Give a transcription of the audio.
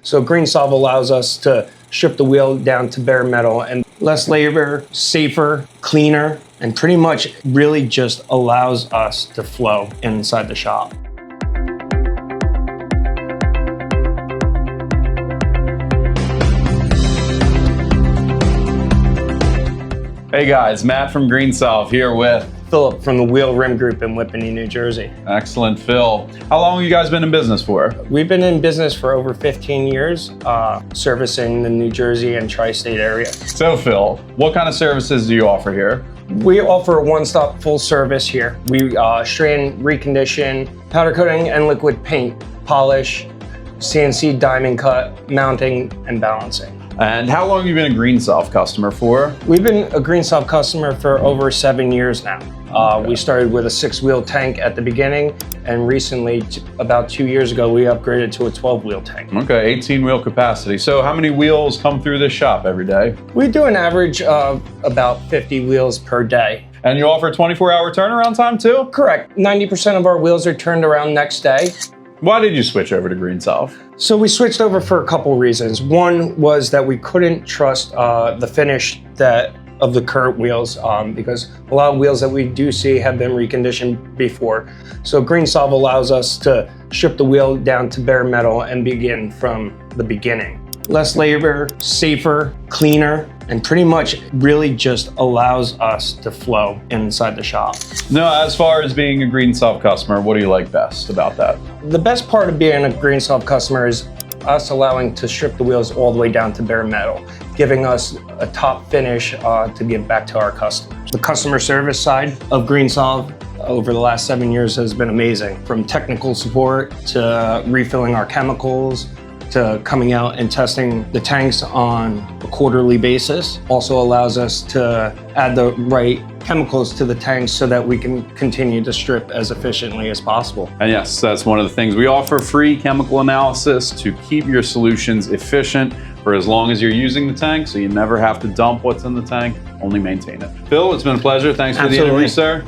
So Greensolv allows us to strip the wheel down to bare metal and less labor, safer, cleaner, and pretty much really just allows us to flow inside the shop. Hey guys, Matt from Greensolv here with Philip from the Wheel Rim Group in Whippany, New Jersey. Excellent, Phil. How long have you guys been in business for? We've been in business for over 15 years, servicing the New Jersey and tri-state area. So Phil, what kind of services do you offer here? We offer a one-stop full service here. We strand, recondition, powder coating and liquid paint, polish, CNC diamond cut, mounting, and balancing. And how long have you been a Greensolv customer for? We've been a Greensolv customer for over 7 years now. We started with a 6-wheel tank at the beginning, and recently, about 2 years ago, we upgraded to a 12-wheel tank. Okay, 18-wheel capacity. So how many wheels come through this shop every day? We do an average of about 50 wheels per day. And you offer 24-hour turnaround time too? Correct. 90% of our wheels are turned around next day. Why did you switch over to Greensolv? So we switched over for a couple reasons. One was that we couldn't trust the finish of the current wheels because a lot of wheels that we do see have been reconditioned before. So Greensolv allows us to strip the wheel down to bare metal and begin from the beginning. Less labor, safer, cleaner, and pretty much really just allows us to flow inside the shop. No, as far as being a Greensolv customer, what do you like best about that? The best part of being a Greensolv customer is us allowing to strip the wheels all the way down to bare metal, giving us a top finish to give back to our customers. The customer service side of Greensolv over the last 7 years has been amazing, from technical support to refilling our chemicals, to coming out and testing the tanks on a quarterly basis. Also allows us to add the right chemicals to the tanks so that we can continue to strip as efficiently as possible. And yes, that's one of the things. We offer free chemical analysis to keep your solutions efficient for as long as you're using the tank, so you never have to dump what's in the tank, only maintain it. Phil, it's been a pleasure. Thanks for the interview, sir.